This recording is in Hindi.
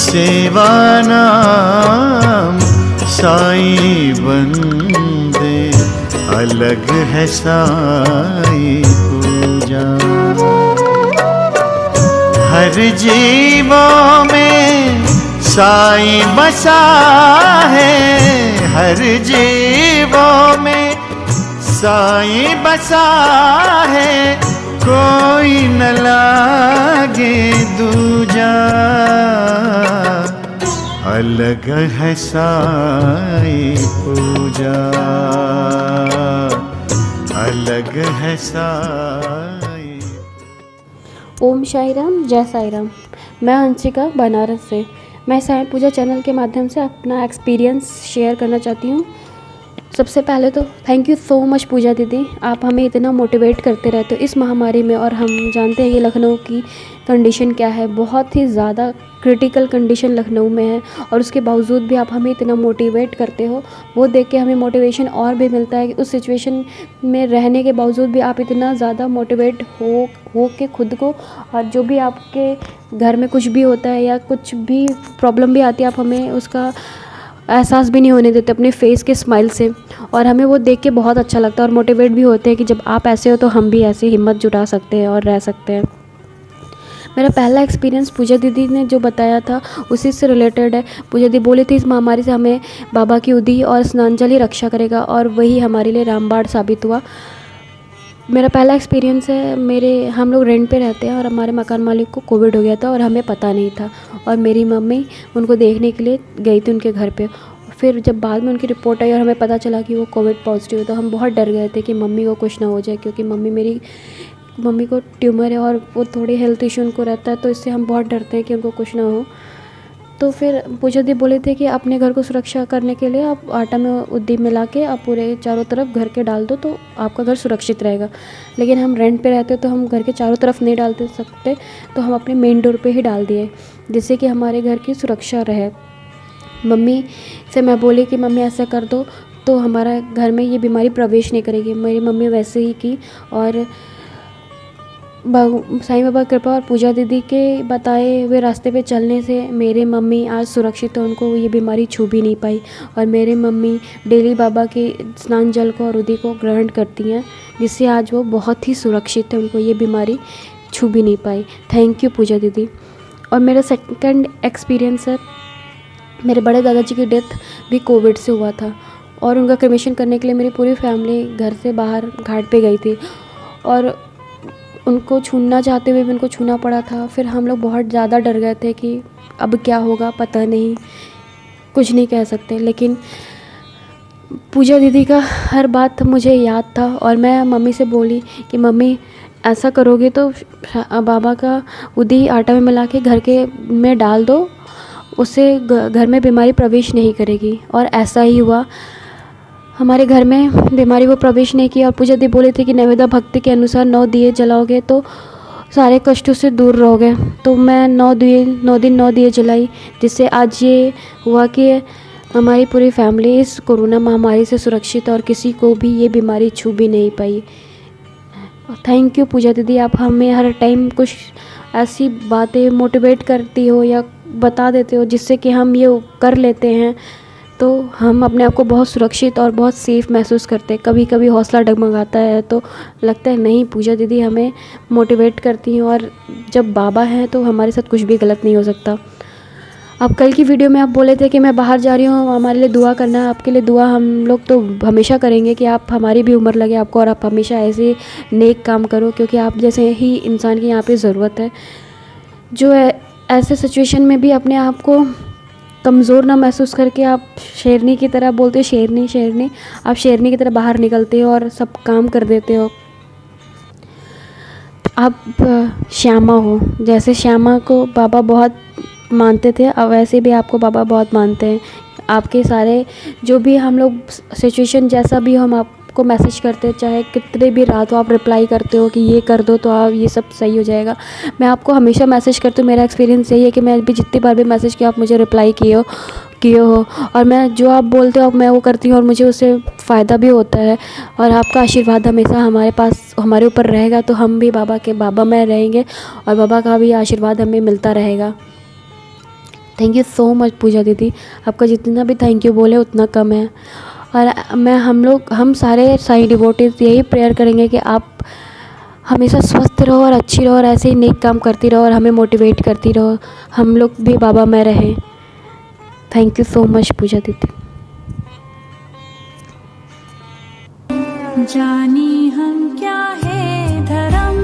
सेवा नाम साईं बंदे, अलग है साईं पूजा। हर जीवों में साईं बसा है, हर जीवों में साईं बसा है, कोई न लागे दूजा। अलग है साईं पूजा, अलग है साईं। ओम साई राम, जय साई राम। मैं हंसिका बनारस से। मैं साईं पूजा चैनल के माध्यम से अपना एक्सपीरियंस शेयर करना चाहती हूँ। सबसे पहले तो थैंक यू सो मच पूजा दीदी, आप हमें इतना मोटिवेट करते रहते हो इस महामारी में। और हम जानते हैं कि लखनऊ की कंडीशन क्या है, बहुत ही ज़्यादा क्रिटिकल कंडीशन लखनऊ में है, और उसके बावजूद भी आप हमें इतना मोटिवेट करते हो। वो देख के हमें मोटिवेशन और भी मिलता है कि उस सिचुएशन में रहने के बावजूद भी आप इतना ज़्यादा मोटिवेट हो के खुद को, और जो भी आपके घर में कुछ भी होता है या कुछ भी प्रॉब्लम भी आती है, आप हमें उसका एहसास भी नहीं होने देते अपने फेस के स्माइल से। और हमें वो देख के बहुत अच्छा लगता है और मोटिवेट भी होते हैं कि जब आप ऐसे हो तो हम भी ऐसे हिम्मत जुटा सकते हैं और रह सकते हैं। मेरा पहला एक्सपीरियंस पूजा दीदी ने जो बताया था उसी से रिलेटेड है। पूजा दीदी बोली थी इस महामारी से हमें बाबा की उदी और स्नानजल ही रक्षा करेगा, और वही हमारे लिए रामबाण साबित हुआ। मेरा पहला एक्सपीरियंस है, हम लोग रेंट पे रहते हैं और हमारे मकान मालिक को कोविड हो गया था और हमें पता नहीं था, और मेरी मम्मी उनको देखने के लिए गई थी उनके घर पे। फिर जब बाद में उनकी रिपोर्ट आई और हमें पता चला कि वो कोविड पॉजिटिव है, तो हम बहुत डर गए थे कि मम्मी को कुछ ना हो जाए, क्योंकि मम्मी को ट्यूमर है और वो थोड़ी हेल्थ इशू उनको रहता है, तो इससे हम बहुत डरते हैं कि उनको कुछ ना हो। तो फिर पूजा दी बोले थे कि अपने घर को सुरक्षा करने के लिए आप आटा में उद्दी मिला के आप पूरे चारों तरफ घर के डाल दो, तो आपका घर सुरक्षित रहेगा। लेकिन हम रेंट पे रहते तो हम घर के चारों तरफ नहीं डाल सकते, तो हम अपने मेन डोर पे ही डाल दिए, जिससे कि हमारे घर की सुरक्षा रहे। मम्मी से मैं बोली कि मम्मी ऐसा कर दो तो हमारा घर में ये बीमारी प्रवेश नहीं करेगी। मेरी मम्मी वैसे ही की, और साईं बाबा की कृपा और पूजा दीदी के बताए हुए रास्ते पे चलने से मेरे मम्मी आज सुरक्षित है, उनको ये बीमारी छू भी नहीं पाई। और मेरे मम्मी डेली बाबा के स्नान जल को और उदी को ग्रहण करती हैं, जिससे आज वो बहुत ही सुरक्षित है, उनको ये बीमारी छू भी नहीं पाई। थैंक यू पूजा दीदी। और मेरा सेकंड एक्सपीरियंस है, मेरे बड़े दादाजी की डेथ भी कोविड से हुआ था, और उनका क्रिमेशन करने के लिए मेरी पूरी फैमिली घर से बाहर घाट पे गई थी, और उनको छूना चाहते हुए भी उनको छूना पड़ा था। फिर हम लोग बहुत ज़्यादा डर गए थे कि अब क्या होगा पता नहीं, कुछ नहीं कह सकते। लेकिन पूजा दीदी का हर बात मुझे याद था, और मैं मम्मी से बोली कि मम्मी ऐसा करोगे तो बाबा का उदी आटा में मिला के घर के में डाल दो, उससे घर में बीमारी प्रवेश नहीं करेगी। और ऐसा ही हुआ, हमारे घर में बीमारी वो प्रवेश नहीं की। और पूजा दी बोले थे कि नैवेद्य भक्ति के अनुसार 9 दिए जलाओगे तो सारे कष्टों से दूर रहोगे। तो मैं 9 दिन 9 दिए जलाई, जिससे आज ये हुआ कि हमारी पूरी फैमिली इस कोरोना महामारी से सुरक्षित, और किसी को भी ये बीमारी छू भी नहीं पाई। थैंक यू पूजा दीदी, आप हमें हर टाइम कुछ ऐसी बातें मोटिवेट करती हो या बता देते हो जिससे कि हम ये कर लेते हैं, तो हम अपने आप को बहुत सुरक्षित और बहुत सेफ़ महसूस करते हैं। कभी कभी हौसला डगमगाता है तो लगता है नहीं, पूजा दीदी हमें मोटिवेट करती हैं, और जब बाबा हैं तो हमारे साथ कुछ भी गलत नहीं हो सकता। अब कल की वीडियो में आप बोले थे कि मैं बाहर जा रही हूँ, हमारे लिए दुआ करना है। आपके लिए दुआ हम लोग तो हमेशा करेंगे कि आप हमारी भी उम्र लगे आपको, और आप हमेशा ऐसे नेक काम करो, क्योंकि आप जैसे ही इंसान की यहाँ पे ज़रूरत है, जो ऐसे सिचुएशन में भी अपने आप को कमज़ोर ना महसूस करके आप शेरनी की तरह, बोलते शेरनी शेरनी, आप शेरनी की तरह बाहर निकलते हो और सब काम कर देते हो। आप श्यामा हो, जैसे श्यामा को बाबा बहुत मानते थे, अब वैसे भी आपको बाबा बहुत मानते हैं। आपके सारे जो भी हम लोग सिचुएशन जैसा भी हो, हम आपको मैसेज करते हैं, चाहे कितने भी रात हो आप रिप्लाई करते हो कि ये कर दो तो आप ये सब सही हो जाएगा। मैं आपको हमेशा मैसेज करती हूँ, मेरा एक्सपीरियंस यही है कि मैं भी जितनी बार भी मैसेज किया आप मुझे रिप्लाई किए हो, और मैं जो आप बोलते हो मैं वो करती हूँ, और मुझे उससे फ़ायदा भी होता है। और आपका आशीर्वाद हमेशा हमारे पास, हमारे ऊपर रहेगा, तो हम भी बाबा के बाबा में रहेंगे, और बाबा का भी आशीर्वाद हमें मिलता रहेगा। थैंक यू सो मच पूजा दीदी, आपका जितना भी थैंक यू बोले उतना कम है। और हम सारे साईं डिवोटीज यही प्रेयर करेंगे कि आप हमेशा स्वस्थ रहो और अच्छी रहो और ऐसे ही नेक काम करती रहो और हमें मोटिवेट करती रहो, हम लोग भी बाबा में रहें। थैंक यू सो मच पूजा दीदी। जानी हम क्या है धर्म,